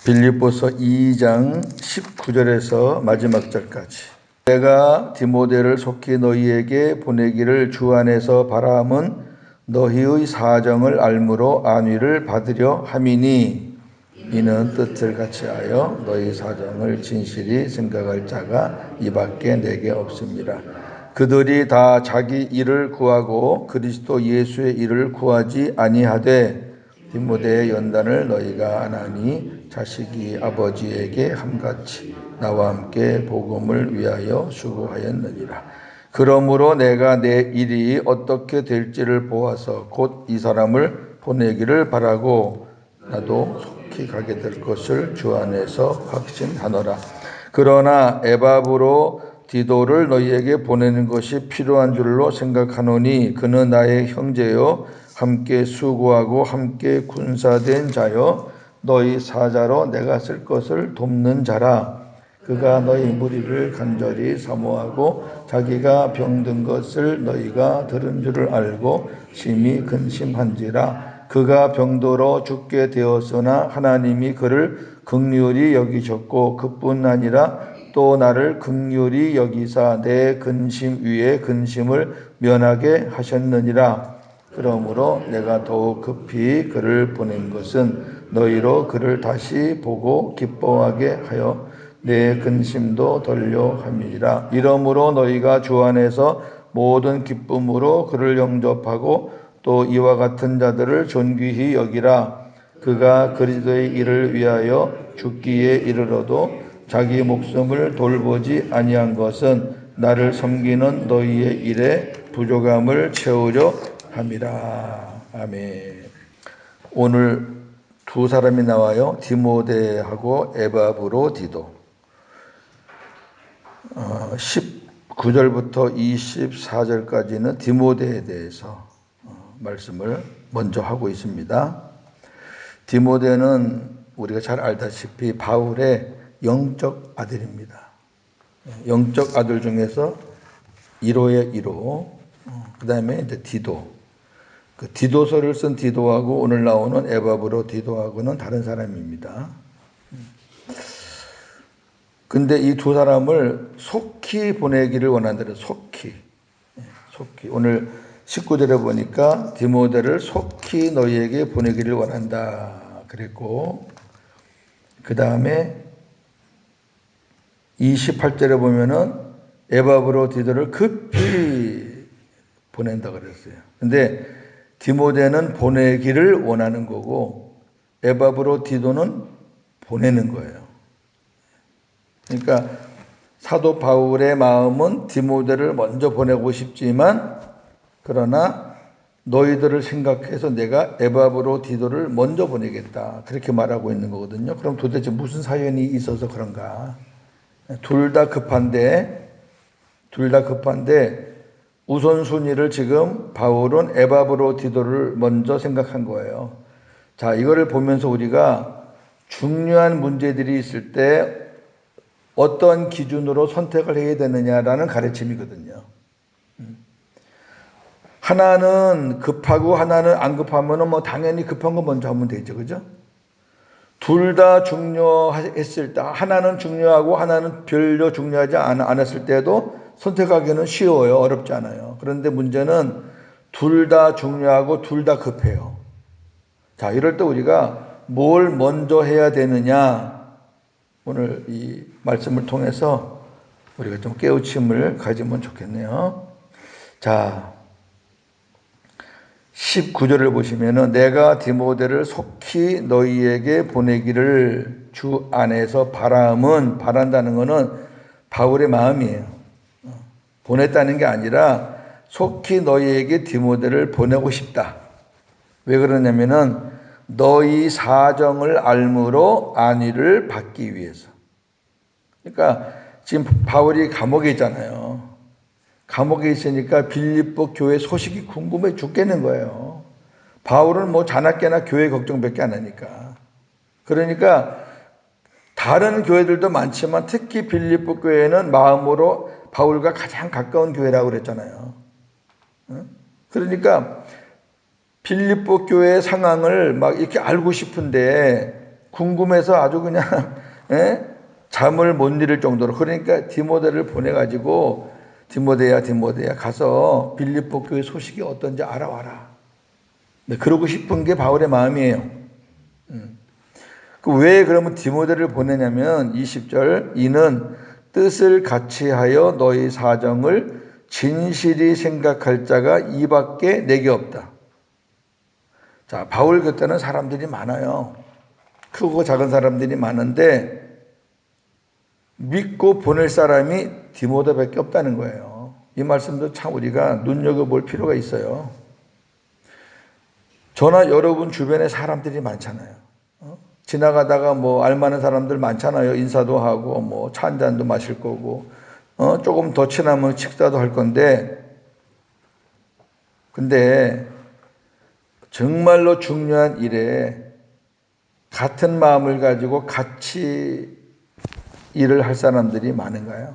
빌립보서 2장 19절에서 마지막 절까지. 내가 디모데를 속히 너희에게 보내기를 주 안에서 바라함은 너희의 사정을 알므로 안위를 받으려 함이니, 이는 뜻을 같이 하여 너희 사정을 진실히 생각할 자가 이밖에 내게 없습니다. 그들이 다 자기 일을 구하고 그리스도 예수의 일을 구하지 아니하되 디모데의 연단을 너희가 안 하니 자식이 아버지에게 함같이 나와 함께 복음을 위하여 수고하였느니라. 그러므로 내가 내 일이 어떻게 될지를 보아서 곧 이 사람을 보내기를 바라고 나도 속히 가게 될 것을 주 안에서 확신하노라. 그러나 에바브로 디도를 너희에게 보내는 것이 필요한 줄로 생각하노니 그는 나의 형제요 함께 수고하고 함께 군사된 자요 너희 사자로 내가 쓸 것을 돕는 자라. 그가 너희 무리를 간절히 사모하고 자기가 병든 것을 너희가 들은 줄을 알고 심히 근심한지라. 그가 병들어 죽게 되었으나 하나님이 그를 긍휼히 여기셨고 그뿐 아니라 또 나를 긍휼히 여기사 내 근심 위에 근심을 면하게 하셨느니라. 그러므로 내가 더욱 급히 그를 보낸 것은 너희로 그를 다시 보고 기뻐하게 하여 내 근심도 덜려 함이니라. 이러므로 너희가 주 안에서 모든 기쁨으로 그를 영접하고 또 이와 같은 자들을 존귀히 여기라. 그가 그리스도의 일을 위하여 죽기에 이르러도 자기 목숨을 돌보지 아니한 것은 나를 섬기는 너희의 일에 부족함을 채우려 함이라. 아멘. 오늘 두 사람이 나와요. 디모데하고 에바브로 디도. 19절부터 24절까지는 디모데에 대해서 말씀을 먼저 하고 있습니다. 디모데는 우리가 잘 알다시피 바울의 영적 아들입니다. 영적 아들 중에서 1호의 1호. 그 다음에 이제 디도. 그 디도서를 쓴 디도하고 오늘 나오는 에바브로 디도하고는 다른 사람입니다. 근데 이 두 사람을 속히 보내기를 원한다는 속히. 오늘 19절에 보니까 디모데를 속히 너희에게 보내기를 원한다 그랬고, 그 다음에 28절에 보면은 에바브로 디도를 급히 보낸다 그랬어요. 근데 디모데는 보내기를 원하는 거고 에바브로 디도는 보내는 거예요. 그러니까 사도 바울의 마음은 디모데를 먼저 보내고 싶지만 그러나 너희들을 생각해서 내가 에바브로 디도를 먼저 보내겠다 그렇게 말하고 있는 거거든요. 그럼 도대체 무슨 사연이 있어서 그런가? 둘 다 급한데 우선순위를 지금 바울은 에바브로 디도를 먼저 생각한 거예요. 자, 이거를 보면서 우리가 중요한 문제들이 있을 때 어떤 기준으로 선택을 해야 되느냐라는 가르침이거든요. 하나는 급하고 하나는 안 급하면 뭐 당연히 급한 거 먼저 하면 되죠. 그죠? 둘 다 중요했을 때 하나는 중요하고 하나는 별로 중요하지 않았을 때도 선택하기는 쉬워요. 어렵지 않아요. 그런데 문제는 둘 다 중요하고 둘 다 급해요. 자, 이럴 때 우리가 뭘 먼저 해야 되느냐, 오늘 이 말씀을 통해서 우리가 좀 깨우침을 가지면 좋겠네요. 자, 19절을 보시면은 내가 디모데를 속히 너희에게 보내기를 주 안에서 바란다는 것은 바울의 마음이에요. 보냈다는 게 아니라 속히 너희에게 디모데를 보내고 싶다. 왜 그러냐면은 너희 사정을 알므로 안위를 받기 위해서. 그러니까 지금 바울이 감옥에 있잖아요. 감옥에 있으니까 빌립보 교회 소식이 궁금해 죽겠는 거예요. 바울은 뭐 자나깨나 교회 걱정밖에 안 하니까. 그러니까 다른 교회들도 많지만 특히 빌립보 교회는 마음으로 바울과 가장 가까운 교회라고 그랬잖아요. 그러니까 빌립보 교회의 상황을 막 이렇게 알고 싶은데 궁금해서 아주 그냥 예? 잠을 못 이룰 정도로. 그러니까 디모데를 보내가지고 디모데야 가서 빌립보 교회 소식이 어떤지 알아와라. 네, 그러고 싶은 게 바울의 마음이에요. 왜 그러면 디모데를 보내냐면 20절 이는 뜻을 같이 하여 너희 사정을 진실이 생각할 자가 이밖에 내게 없다. 자, 바울 곁에는 사람들이 많아요. 크고 작은 사람들이 많은데 믿고 보낼 사람이 디모데밖에 없다는 거예요. 이 말씀도 참 우리가 눈여겨볼 필요가 있어요. 저나 여러분 주변에 사람들이 많잖아요. 지나가다가 뭐 알만한 사람들 많잖아요. 인사도 하고 뭐 차 한 잔도 마실 거고 조금 더 친하면 식사도 할 건데 근데 정말로 중요한 일에 같은 마음을 가지고 같이 일을 할 사람들이 많은가요?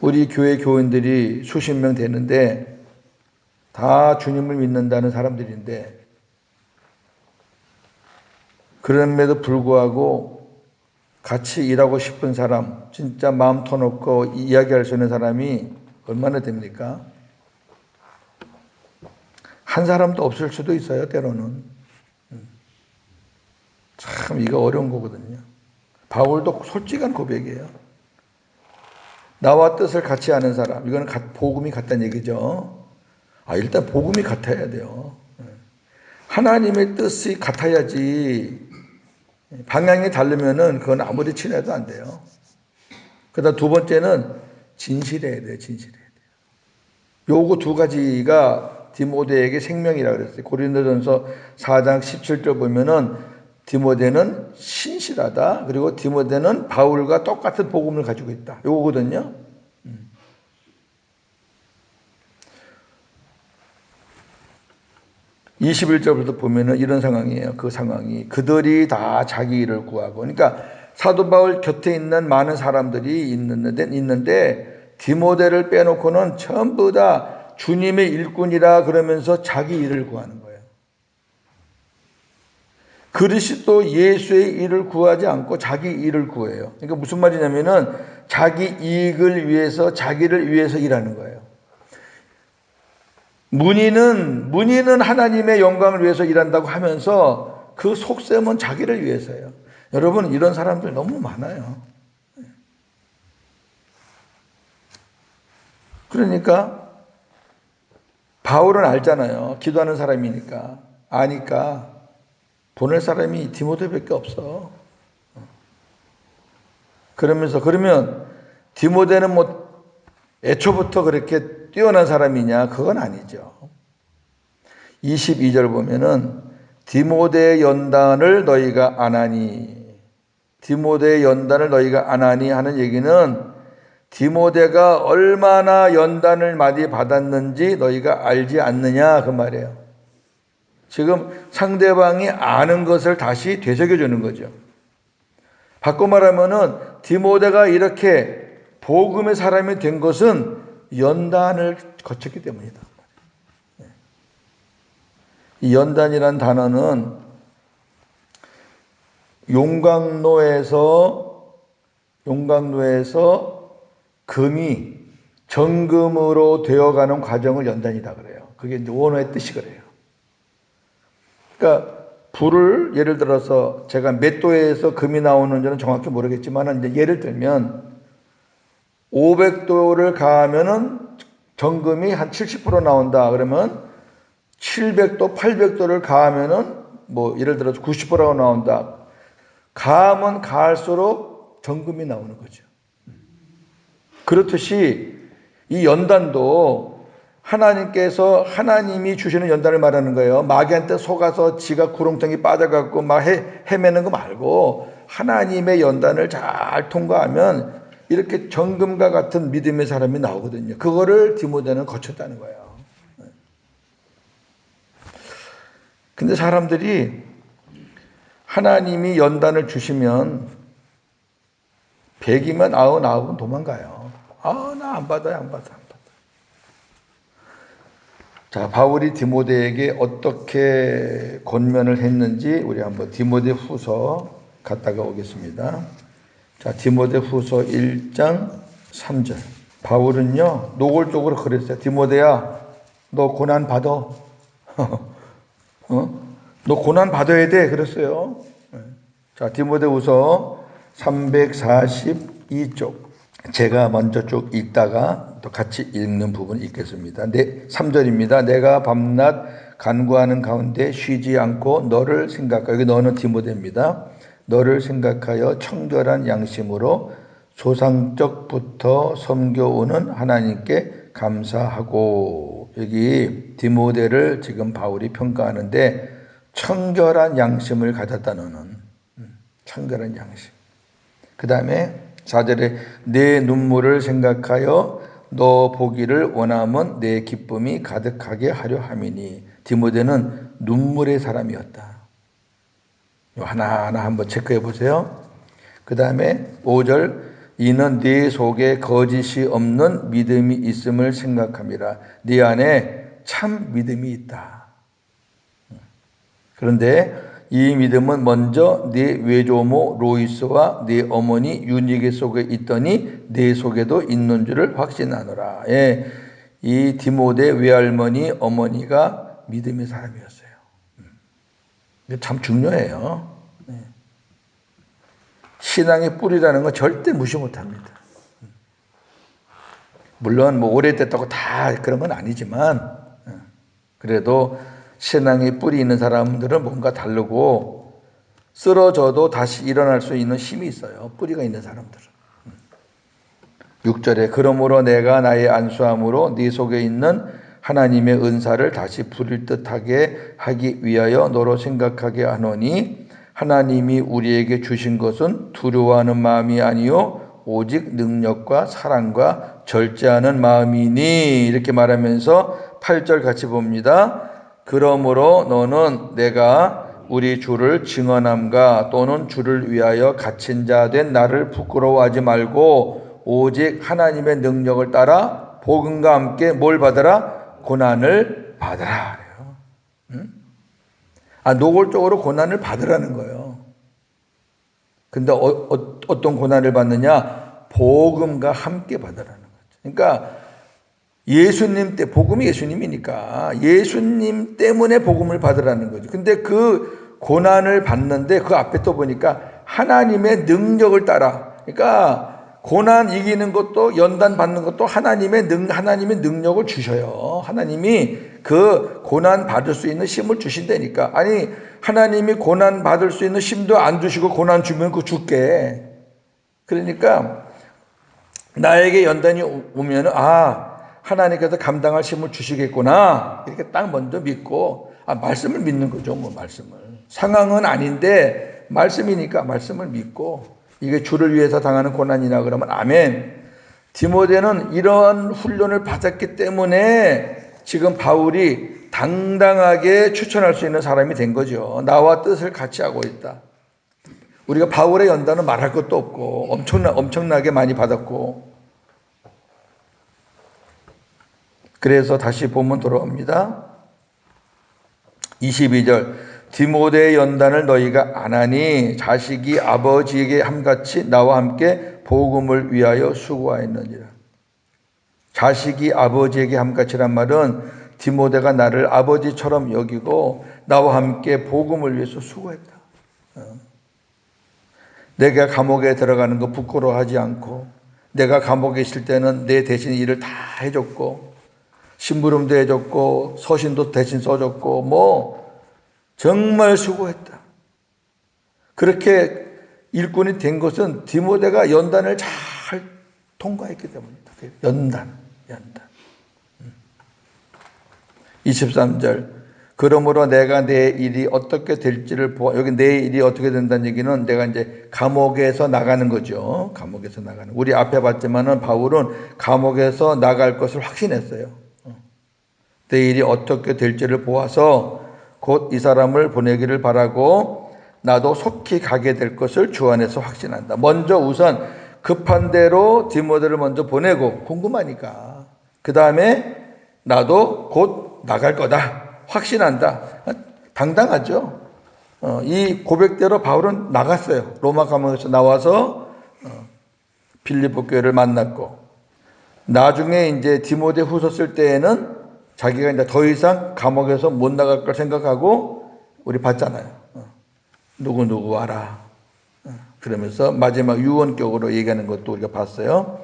우리 교회 교인들이 수십 명 되는데 다 주님을 믿는다는 사람들인데 그럼에도 불구하고 같이 일하고 싶은 사람, 진짜 마음 터놓고 이야기할 수 있는 사람이 얼마나 됩니까? 한 사람도 없을 수도 있어요, 때로는. 참 이거 어려운 거거든요. 바울도 솔직한 고백이에요. 나와 뜻을 같이 하는 사람, 이거는 복음이 같다는 얘기죠. 일단 복음이 같아야 돼요. 하나님의 뜻이 같아야지 방향이 다르면은 그건 아무리 친해도 안 돼요. 그다음 두 번째는 진실해야 돼요. 진실해야 돼요. 요거 두 가지가 디모데에게 생명이라고 그랬어요. 고린도전서 4장 17절 보면은 디모데는 신실하다. 그리고 디모데는 바울과 똑같은 복음을 가지고 있다. 요거거든요. 21절부터 보면은 이런 상황이에요. 그 상황이 그들이 다 자기 일을 구하고 그러니까 사도 바울 곁에 있는 많은 사람들이 있는데 디모데를 빼놓고는 전부 다 주님의 일꾼이라 그러면서 자기 일을 구하는 거예요. 그리스도 예수의 일을 구하지 않고 자기 일을 구해요. 그러니까 무슨 말이냐면은 자기 이익을 위해서 자기를 위해서 일하는 거예요. 문의는 하나님의 영광을 위해서 일한다고 하면서 그 속셈은 자기를 위해서예요. 여러분 이런 사람들 너무 많아요. 그러니까 바울은 알잖아요. 기도하는 사람이니까 아니까 보낼 사람이 디모데밖에 없어. 그러면 디모데는 뭐 애초부터 그렇게 뛰어난 사람이냐? 그건 아니죠. 22절 보면은 디모데의 연단을 너희가 안 하니 하는 얘기는 디모데가 얼마나 연단을 많이 받았는지 너희가 알지 않느냐 그 말이에요. 지금 상대방이 아는 것을 다시 되새겨 주는 거죠. 바꿔 말하면은 디모데가 이렇게 복음의 사람이 된 것은 연단을 거쳤기 때문이다. 이 연단이란 단어는 용광로에서 금이 정금으로 되어가는 과정을 연단이다 그래요. 그게 이제 원어의 뜻이 그래요. 그러니까 불을 예를 들어서 제가 몇 도에서 금이 나오는지는 정확히 모르겠지만 이제 예를 들면 500도를 가하면은 정금이 한 70% 나온다 그러면 700도, 800도를 가하면은 뭐 예를 들어서 90%가 나온다. 가하면 가할수록 정금이 나오는 거죠. 그렇듯이 이 연단도 하나님이 주시는 연단을 말하는 거예요. 마귀한테 속아서 지가 구렁텅이 빠져갖고 막 헤매는 거 말고 하나님의 연단을 잘 통과하면 이렇게 정금과 같은 믿음의 사람이 나오거든요. 그거를 디모데는 거쳤다는 거예요. 근데 사람들이 하나님이 연단을 주시면 100이면 99은 도망가요. 나 안 받아요. 자, 바울이 디모데에게 어떻게 권면을 했는지 우리 한번 디모데 후서 갔다가 오겠습니다. 자, 디모데 후서 1장 3절. 바울은요, 노골적으로 그랬어요. 디모데야, 너 고난 받아. 너 고난 받아야 돼. 그랬어요. 자, 디모데 후서 342쪽. 제가 먼저 쭉 읽다가 또 같이 읽는 부분이 있겠습니다. 3절입니다. 내가 밤낮 간구하는 가운데 쉬지 않고 너를 생각하여, 여기 너는 디모데입니다. 너를 생각하여 청결한 양심으로 조상적부터 섬겨오는 하나님께 감사하고, 여기 디모데를 지금 바울이 평가하는데 청결한 양심을 가졌다. 너는 청결한 양심. 그 다음에 4절에 내 눈물을 생각하여 너 보기를 원하면 내 기쁨이 가득하게 하려 함이니. 디모데는 눈물의 사람이었다. 하나하나 한번 체크해 보세요. 그 다음에 5절 이는 네 속에 거짓이 없는 믿음이 있음을 생각함이라. 네 안에 참 믿음이 있다. 그런데 이 믿음은 먼저 네 외조모 로이스와 네 어머니 유니게 속에 있더니 네 속에도 있는 줄을 확신하노라. 예, 이 디모데 외할머니 어머니가 믿음의 사람이었어요. 이게 참 중요해요. 신앙의 뿌리라는 건 절대 무시 못합니다. 물론 뭐 오래됐다고 다 그런 건 아니지만 그래도 신앙의 뿌리 있는 사람들은 뭔가 다르고 쓰러져도 다시 일어날 수 있는 힘이 있어요. 뿌리가 있는 사람들은. 6절에 그러므로 내가 나의 안수함으로 네 속에 있는 하나님의 은사를 다시 부릴 듯하게 하기 위하여 너로 생각하게 하노니 하나님이 우리에게 주신 것은 두려워하는 마음이 아니요 오직 능력과 사랑과 절제하는 마음이니. 이렇게 말하면서 8절 같이 봅니다. 그러므로 너는 내가 우리 주를 증언함과 또는 주를 위하여 갇힌 자 된 나를 부끄러워하지 말고 오직 하나님의 능력을 따라 복음과 함께 뭘 받으라? 고난을 받으라. 노골적으로 고난을 받으라는 거예요. 근데 어떤 고난을 받느냐? 복음과 함께 받으라는 거죠. 그러니까 예수님 때, 복음이 예수님이니까 예수님 때문에 복음을 받으라는 거죠. 근데 그 고난을 받는데 그 앞에 또 보니까 하나님의 능력을 따라. 그러니까 고난 이기는 것도 연단 받는 것도 하나님의 능력을 주셔요. 하나님이 그 고난 받을 수 있는 힘을 주신다니까. 아니 하나님이 고난 받을 수 있는 힘도 안 주시고 고난 주면 그 죽게. 그러니까 나에게 연단이 오면 하나님께서 감당할 힘을 주시겠구나. 이렇게 딱 먼저 믿고 말씀을 믿는 거죠. 뭐 말씀을. 상황은 아닌데 말씀이니까 말씀을 믿고 이게 주를 위해서 당하는 고난이나 그러면 아멘. 디모데는 이런 훈련을 받았기 때문에 지금 바울이 당당하게 추천할 수 있는 사람이 된 거죠. 나와 뜻을 같이 하고 있다. 우리가 바울의 연단은 말할 것도 없고 엄청나게 많이 받았고. 그래서 다시 본문 돌아옵니다. 22절 디모데의 연단을 너희가 안 하니 자식이 아버지에게 함같이 나와 함께 복음을 위하여 수고하였느니라. 자식이 아버지에게 함같이란 말은 디모데가 나를 아버지처럼 여기고 나와 함께 복음을 위해서 수고했다. 내가 감옥에 들어가는 거 부끄러워하지 않고 내가 감옥에 있을 때는 내 대신 일을 다 해줬고 심부름도 해줬고 서신도 대신 써줬고 정말 수고했다. 그렇게 일꾼이 된 것은 디모데가 연단을 잘 통과했기 때문이다. 연단. 23절 그러므로 내가 내 일이 어떻게 될지를 보아. 여기 내 일이 어떻게 된다는 얘기는 내가 이제 감옥에서 나가는 거죠. 감옥에서 나가는. 우리 앞에 봤지만은 바울은 감옥에서 나갈 것을 확신했어요. 내 일이 어떻게 될지를 보아서 곧 이 사람을 보내기를 바라고 나도 속히 가게 될 것을 주 안에서 확신한다. 먼저 우선 급한 대로 디모데를 먼저 보내고 궁금하니까 그 다음에 나도 곧 나갈 거다. 확신한다. 당당하죠. 이 고백대로 바울은 나갔어요. 로마 감옥에서 나와서 빌립보 교회를 만났고, 나중에 이제 디모데 후서 쓸 때에는 자기가 이제 더 이상 감옥에서 못 나갈 걸 생각하고 우리 봤잖아요. 누구 와라. 그러면서 마지막 유언격으로 얘기하는 것도 우리가 봤어요.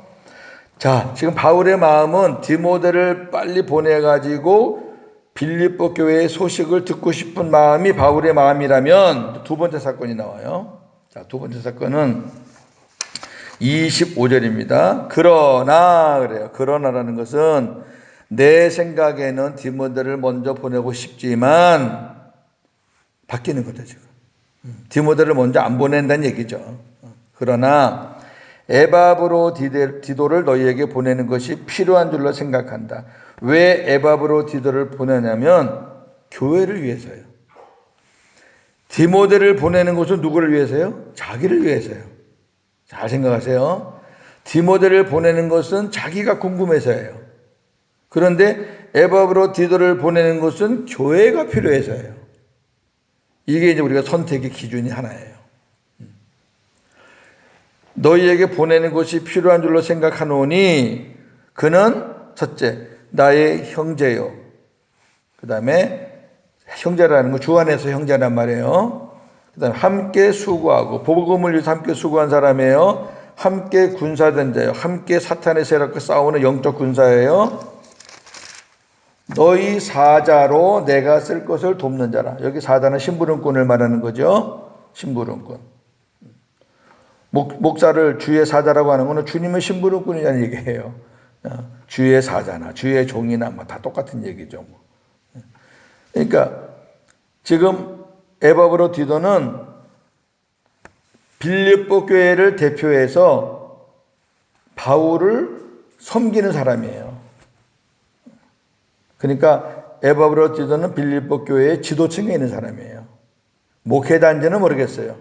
자, 지금 바울의 마음은 디모데를 빨리 보내가지고 빌립보 교회의 소식을 듣고 싶은 마음이 바울의 마음이라면 두 번째 사건이 나와요. 자, 두 번째 사건은 25절입니다. 그러나 그래요. 그러나라는 것은 내 생각에는 디모데를 먼저 보내고 싶지만 바뀌는 거죠, 지금. 디모데를 먼저 안 보낸다는 얘기죠. 그러나 에바브로 디도를 너희에게 보내는 것이 필요한 줄로 생각한다. 왜 에바브로 디도를 보내냐면 교회를 위해서요. 디모데를 보내는 것은 누구를 위해서요? 자기를 위해서요. 잘 생각하세요. 디모데를 보내는 것은 자기가 궁금해서예요. 그런데 에바브로 디도를 보내는 것은 교회가 필요해서예요. 이게 이제 우리가 선택의 기준이 하나예요. 너희에게 보내는 것이 필요한 줄로 생각하노니 그는 첫째 나의 형제요. 그 다음에 형제라는 거 주 안에서 형제란 말이에요. 그 다음에 함께 수고하고 복음을 위해서 함께 수고한 사람이에요. 함께 군사된 자예요. 함께 사탄의 세력과 싸우는 영적 군사예요. 너희 사자로 내가 쓸 것을 돕는 자라. 여기 사자는 심부름꾼을 말하는 거죠. 심부름꾼. 목사를 주의 사자라고 하는 것은 주님의 심부름꾼이라는 얘기예요. 주의 사자나 주의 종이나 뭐 다 똑같은 얘기죠. 그러니까 지금 에바브로 디도는 빌립보 교회를 대표해서 바울을 섬기는 사람이에요. 그러니까 에바브로 디도는 빌립보 교회의 지도층에 있는 사람이에요. 목회단지는 모르겠어요.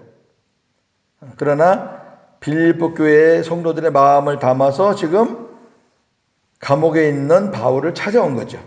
그러나 빌립보 교회의 성도들의 마음을 담아서 지금 감옥에 있는 바울을 찾아온 거죠.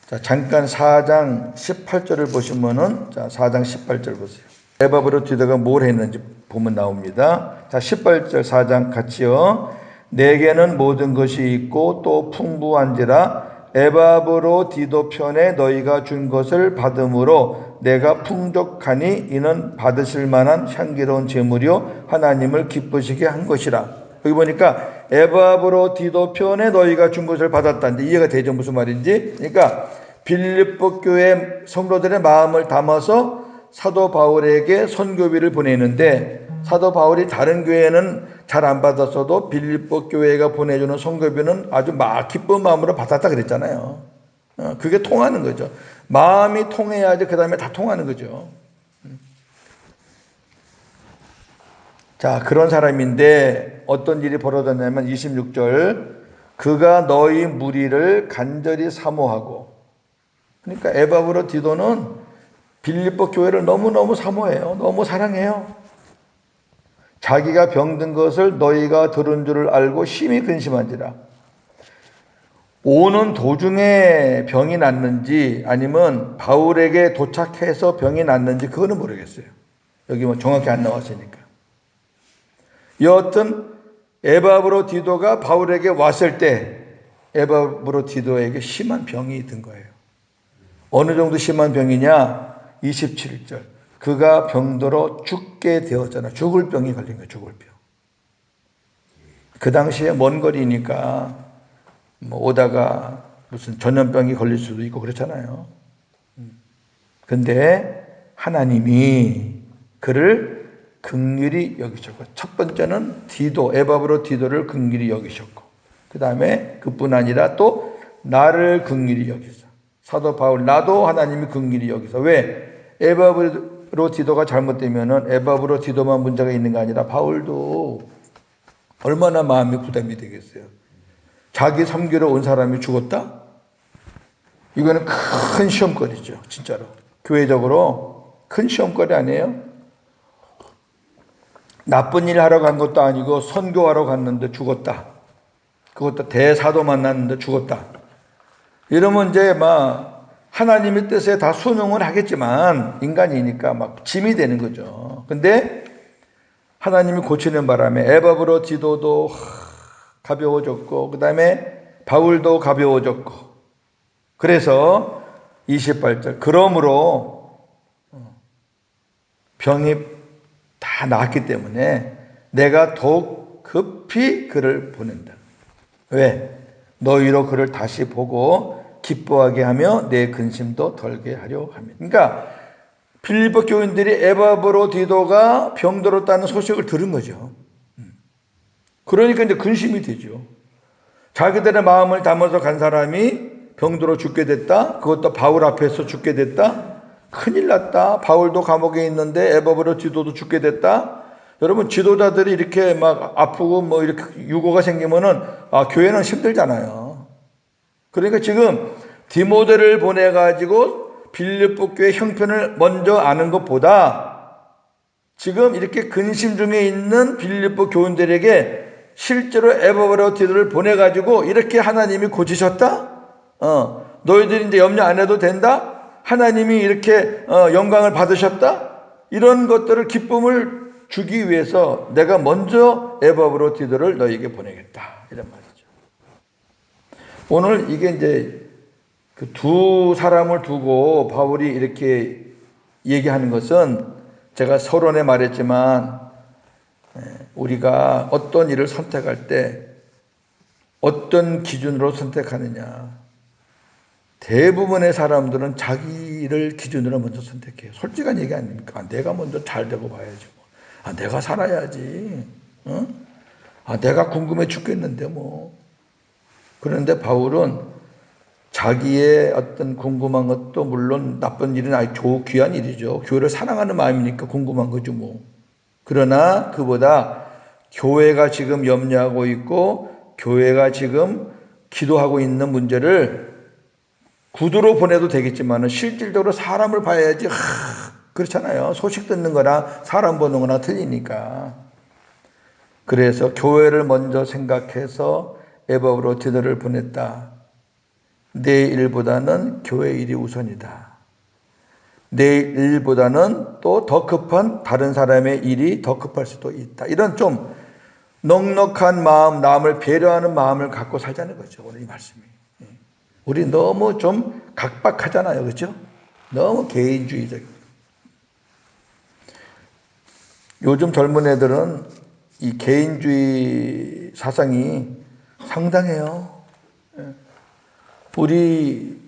자, 잠깐 4장 18절을 보시면은, 자, 4장 18절 보세요. 에바브로 디도가 뭘 했는지 보면 나옵니다. 자, 18절 4장 같이요. 내게는 모든 것이 있고 또 풍부한지라 에바브로 디도 편에 너희가 준 것을 받음으로 내가 풍족하니 이는 받으실 만한 향기로운 제물이요 하나님을 기쁘시게 한 것이라. 여기 보니까 에바브로 디도 편에 너희가 준 것을 받았다는데 이해가 되죠? 무슨 말인지. 그러니까 빌립보 교회 성도들의 마음을 담아서 사도 바울에게 선교비를 보내는데 사도 바울이 다른 교회는 잘 안 받았어도 빌립보 교회가 보내주는 선교비는 아주 기쁜 마음으로 받았다 그랬잖아요. 그게 통하는 거죠. 마음이 통해야지 그 다음에 다 통하는 거죠. 자, 그런 사람인데 어떤 일이 벌어졌냐면 26절 그가 너희 무리를 간절히 사모하고, 그러니까 에바브로 디도는 빌립보 교회를 너무너무 사모해요. 너무 사랑해요. 자기가 병든 것을 너희가 들은 줄을 알고 심히 근심한지라. 오는 도중에 병이 났는지 아니면 바울에게 도착해서 병이 났는지 그거는 모르겠어요. 여기 뭐 정확히 안 나왔으니까. 여하튼 에바브로 디도가 바울에게 왔을 때 에바브로 디도에게 심한 병이 든 거예요. 어느 정도 심한 병이냐? 27절. 그가 병들어 죽게 되었잖아. 죽을 병이 걸린 거야. 죽을 병. 그 당시에 먼 거리니까 뭐 오다가 무슨 전염병이 걸릴 수도 있고 그렇잖아요. 근데 하나님이 그를 긍휼히 여기셨고, 첫 번째는 디도, 에바브로 디도를 긍휼히 여기셨고, 그 다음에 그뿐 아니라 또 나를 긍휼히 여기서, 사도 바울 나도 하나님이 긍휼히 여기서. 왜? 에바브로 디도가 잘못되면은 에바브로 디도만 문제가 있는 게 아니라 바울도 얼마나 마음이 부담이 되겠어요. 자기 섬기러 온 사람이 죽었다? 이거는 큰 시험거리죠. 진짜로. 교회적으로 큰 시험거리 아니에요? 나쁜 일 하러 간 것도 아니고 선교하러 갔는데 죽었다. 그것도 대사도 만났는데 죽었다. 이러면 이제 막 하나님의 뜻에 다 순응을 하겠지만 인간이니까 막 짐이 되는 거죠. 근데 하나님이 고치는 바람에 에바브로 디도도 가벼워졌고, 그 다음에 바울도 가벼워졌고, 그래서 28절 그러므로 병이 다 나았기 때문에 내가 더욱 급히 그를 보낸다. 왜? 너희로 그를 다시 보고 기뻐하게 하며 내 근심도 덜게 하려 합니다. 그러니까 빌립보 교인들이 에바브로 디도가 병들었다는 소식을 들은 거죠. 그러니까 이제 근심이 되죠. 자기들의 마음을 담아서 간 사람이 병들어 죽게 됐다. 그것도 바울 앞에서 죽게 됐다. 큰일 났다. 바울도 감옥에 있는데 에바브로 디도도 죽게 됐다. 여러분, 지도자들이 이렇게 막 아프고 뭐 이렇게 유고가 생기면은 교회는 힘들잖아요. 그러니까 지금 디모데를 보내가지고 빌립보 교회 형편을 먼저 아는 것보다 지금 이렇게 근심 중에 있는 빌립보 교인들에게 실제로 에바브로 디도를 보내가지고 이렇게 하나님이 고치셨다? 너희들이 이제 염려 안 해도 된다? 하나님이 이렇게 영광을 받으셨다? 이런 것들을 기쁨을 주기 위해서 내가 먼저 에바브로 디도를 너희에게 보내겠다. 이런 말이죠. 오늘 이게 이제 그 두 사람을 두고 바울이 이렇게 얘기하는 것은 제가 서론에 말했지만 우리가 어떤 일을 선택할 때 어떤 기준으로 선택하느냐. 대부분의 사람들은 자기를 기준으로 먼저 선택해요. 솔직한 얘기 아닙니까? 내가 먼저 잘 되고 봐야지. 내가 살아야지. 내가 궁금해 죽겠는데 뭐. 그런데 바울은 자기의 어떤 궁금한 것도 물론 나쁜 일은 아주 귀한 일이죠. 교회를 사랑하는 마음이니까 궁금한 거죠 뭐. 그러나 그보다 교회가 지금 염려하고 있고 교회가 지금 기도하고 있는 문제를 구두로 보내도 되겠지만 실질적으로 사람을 봐야지. 그렇잖아요. 소식 듣는 거나 사람 보는 거나 틀리니까. 그래서 교회를 먼저 생각해서 에바브로 디도를 보냈다. 내 일보다는 교회 일이 우선이다. 내 일보다는 또 더 급한 다른 사람의 일이 더 급할 수도 있다. 이런 좀 넉넉한 마음, 남을 배려하는 마음을 갖고 살자는 거죠. 오늘 이 말씀이. 우리 너무 좀 각박하잖아요. 그렇죠? 너무 개인주의적. 요즘 젊은 애들은 이 개인주의 사상이 상당해요. 우리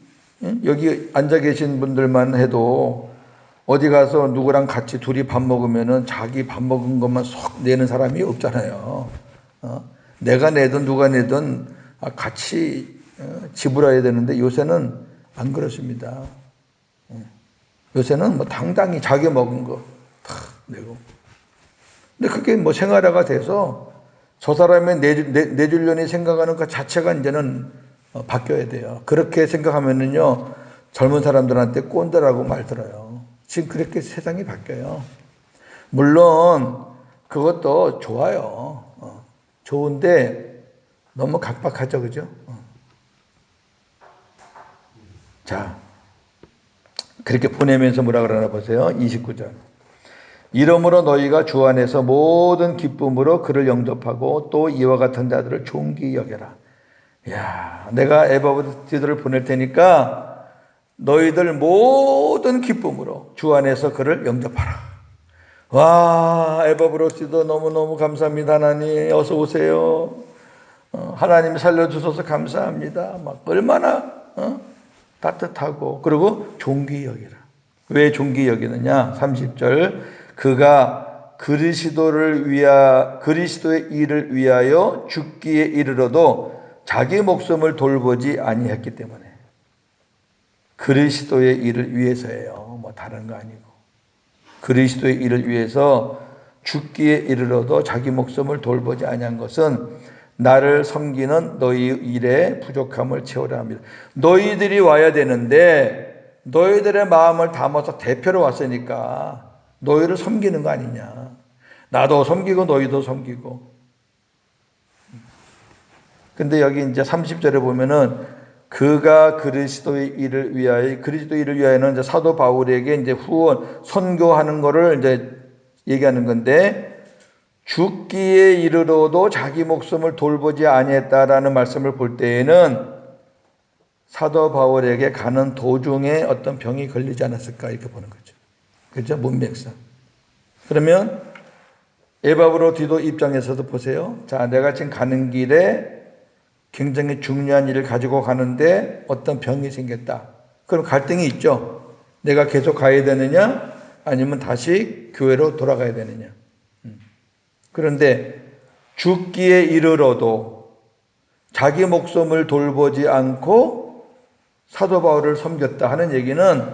여기 앉아 계신 분들만 해도 어디 가서 누구랑 같이 둘이 밥 먹으면은 자기 밥 먹은 것만 쏙 내는 사람이 없잖아요. 내가 내든 누가 내든 같이 지불해야 되는데 요새는 안 그렇습니다. 요새는 뭐 당당히 자기 먹은 거 다 내고. 근데 그게 뭐 생활화가 돼서 저 사람의 내주려니 생각하는 것 자체가 이제는 바뀌어야 돼요. 그렇게 생각하면은요, 젊은 사람들한테 꼰대라고 말 들어요. 지금 그렇게 세상이 바뀌어요. 물론 그것도 좋아요. 좋은데 너무 각박하죠, 그죠? 자, 그렇게 보내면서 뭐라 그러나 보세요. 29절. 이러므로 너희가 주 안에서 모든 기쁨으로 그를 영접하고 또 이와 같은 자들을 존귀 여겨라. 야, 내가 에바브로디도를 보낼 테니까 너희들 모든 기쁨으로 주 안에서 그를 영접하라. 와, 에바브로디도 너무너무 감사합니다. 하나님 어서 오세요. 하나님 살려주셔서 감사합니다. 막 얼마나 따뜻하고 그리고 존귀 여기라. 왜 존귀 여기느냐? 30절 그가 그리스도의 일을 위하여 죽기에 이르러도 자기 목숨을 돌보지 아니했기 때문에. 그리스도의 일을 위해서예요. 뭐 다른 거 아니고. 그리스도의 일을 위해서 죽기에 이르러도 자기 목숨을 돌보지 아니한 것은 나를 섬기는 너희 일의 부족함을 채우려 합니다. 너희들이 와야 되는데 너희들의 마음을 담아서 대표로 왔으니까 너희를 섬기는 거 아니냐. 나도 섬기고 너희도 섬기고. 근데 여기 이제 30절에 보면은 그가 그리스도의 일을 위하여, 그리스도의 일을 위하여는 이제 사도 바울에게 이제 후원, 선교하는 거를 이제 얘기하는 건데, 죽기에 이르러도 자기 목숨을 돌보지 아니했다라는 말씀을 볼 때에는 사도 바울에게 가는 도중에 어떤 병이 걸리지 않았을까 이렇게 보는 거죠. 그렇죠? 문맥상. 그러면 에바브로디도 입장에서도 보세요. 자, 내가 지금 가는 길에 굉장히 중요한 일을 가지고 가는데 어떤 병이 생겼다. 그럼 갈등이 있죠. 내가 계속 가야 되느냐 아니면 다시 교회로 돌아가야 되느냐. 그런데 죽기에 이르러도 자기 목숨을 돌보지 않고 사도 바울을 섬겼다 하는 얘기는,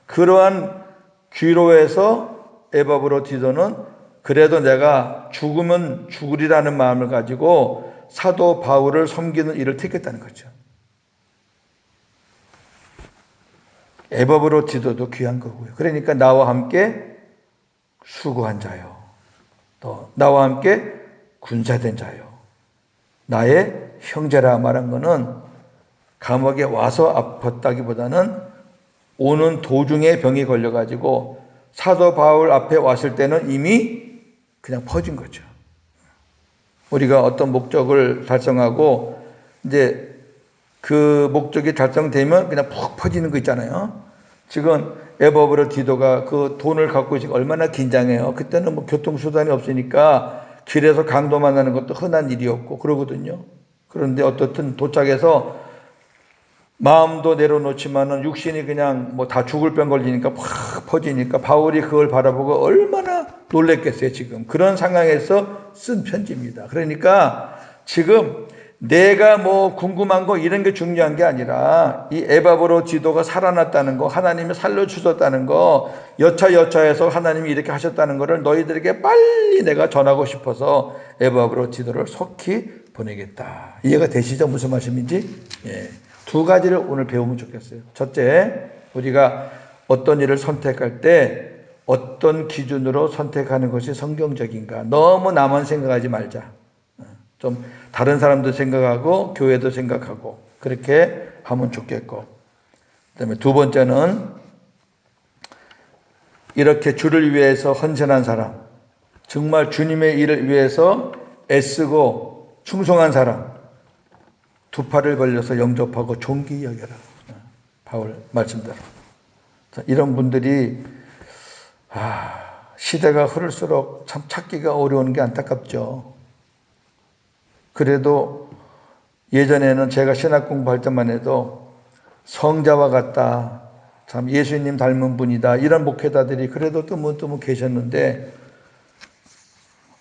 그러한 귀로에서 에바브로디도는 그래도 내가 죽으면 죽으리라는 마음을 가지고 사도 바울을 섬기는 일을 택했다는 거죠. 에바브로디도도 귀한 거고요. 그러니까 나와 함께 수고한 자요, 또 나와 함께 군사된 자요, 나의 형제라 말한 거는 감옥에 와서 아팠다기보다는 오는 도중에 병이 걸려가지고 사도 바울 앞에 왔을 때는 이미 그냥 퍼진 거죠. 우리가 어떤 목적을 달성하고 이제 그 목적이 달성되면 그냥 푹 퍼지는 거 있잖아요. 지금 에바브로디도가 그 돈을 갖고 지금 얼마나 긴장해요. 그때는 뭐 교통수단이 없으니까 길에서 강도 만나는 것도 흔한 일이었고 그러거든요. 그런데 어떻든 도착해서 마음도 내려놓지만은 육신이 그냥 뭐 다 죽을 병 걸리니까 팍 퍼지니까 바울이 그걸 바라보고 얼마나 놀랬겠어요. 지금 그런 상황에서 쓴 편지입니다. 그러니까 지금 내가 뭐 궁금한 거 이런 게 중요한 게 아니라 이 에바브로디도가 살아났다는 거, 하나님이 살려주셨다는 거, 여차여차해서 하나님이 이렇게 하셨다는 거를 너희들에게 빨리 내가 전하고 싶어서 에바브로디도를 속히 보내겠다. 이해가 되시죠? 무슨 말씀인지? 예. 두 가지를 오늘 배우면 좋겠어요. 첫째, 우리가 어떤 일을 선택할 때 어떤 기준으로 선택하는 것이 성경적인가. 너무 나만 생각하지 말자. 좀 다른 사람도 생각하고 교회도 생각하고 그렇게 하면 좋겠고, 그다음에 두 번째는 이렇게 주를 위해서 헌신한 사람, 정말 주님의 일을 위해서 애쓰고 충성한 사람, 두 팔을 벌려서 영접하고 존귀 여겨라. 바울 말씀대로. 이런 분들이 시대가 흐를수록 참 찾기가 어려운 게 안타깝죠. 그래도 예전에는 제가 신학 공부할 때만 해도 성자와 같다, 참 예수님 닮은 분이다, 이런 목회자들이 그래도 뜨문뜨문 계셨는데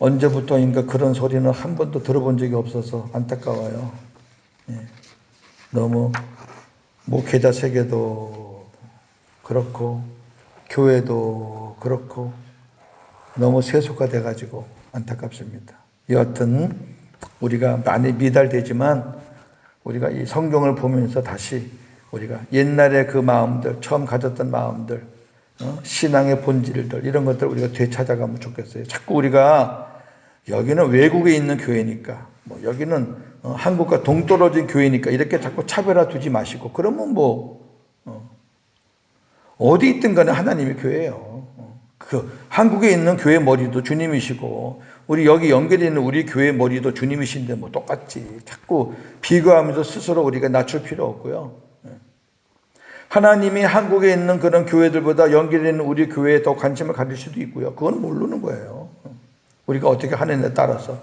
언제부터인가 그런 소리는 한 번도 들어본 적이 없어서 안타까워요. 예. 너무 목회자 세계도 그렇고 교회도 그렇고 너무 세속화 돼가지고 안타깝습니다. 여하튼 우리가 많이 미달되지만 우리가 이 성경을 보면서 다시 우리가 옛날에 그 마음들, 처음 가졌던 마음들, 신앙의 본질들, 이런 것들 우리가 되찾아가면 좋겠어요. 자꾸 우리가 여기는 외국에 있는 교회니까, 뭐 여기는 한국과 동떨어진 교회니까 이렇게 자꾸 차별화 두지 마시고, 그러면 뭐 어디 있든 간에 하나님의 교회예요. 그 한국에 있는 교회 머리도 주님이시고 우리 여기 연결해 있는 우리 교회 머리도 주님이신데 뭐 똑같지. 자꾸 비교하면서 스스로 우리가 낮출 필요 없고요. 하나님이 한국에 있는 그런 교회들보다 연결해 있는 우리 교회에 더 관심을 가질 수도 있고요. 그건 모르는 거예요. 우리가 어떻게 하느냐에 따라서.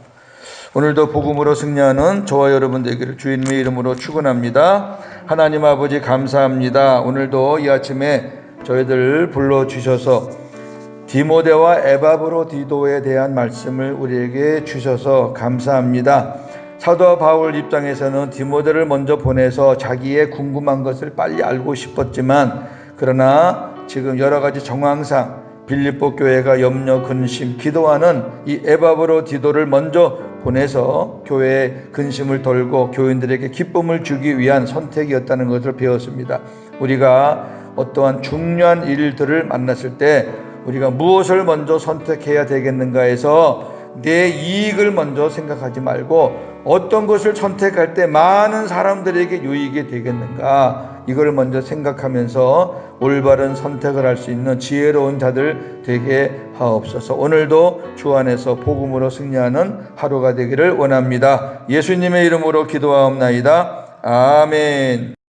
오늘도 복음으로 승리하는 저와 여러분 되기를 주님의 이름으로 축원합니다. 하나님 아버지 감사합니다. 오늘도 이 아침에 저희들 불러주셔서 디모데와 에바브로디도에 대한 말씀을 우리에게 주셔서 감사합니다. 사도 바울 입장에서는 디모데를 먼저 보내서 자기의 궁금한 것을 빨리 알고 싶었지만, 그러나 지금 여러 가지 정황상 빌립보 교회가 염려, 근심, 기도하는 이 에바브로디도를 먼저 보내서 교회의 근심을 덜고 교인들에게 기쁨을 주기 위한 선택이었다는 것을 배웠습니다. 우리가 어떠한 중요한 일들을 만났을 때 우리가 무엇을 먼저 선택해야 되겠는가 해서 내 이익을 먼저 생각하지 말고 어떤 것을 선택할 때 많은 사람들에게 유익이 되겠는가, 이걸 먼저 생각하면서 올바른 선택을 할 수 있는 지혜로운 자들 되게 하옵소서. 오늘도 주 안에서 복음으로 승리하는 하루가 되기를 원합니다. 예수님의 이름으로 기도하옵나이다. 아멘.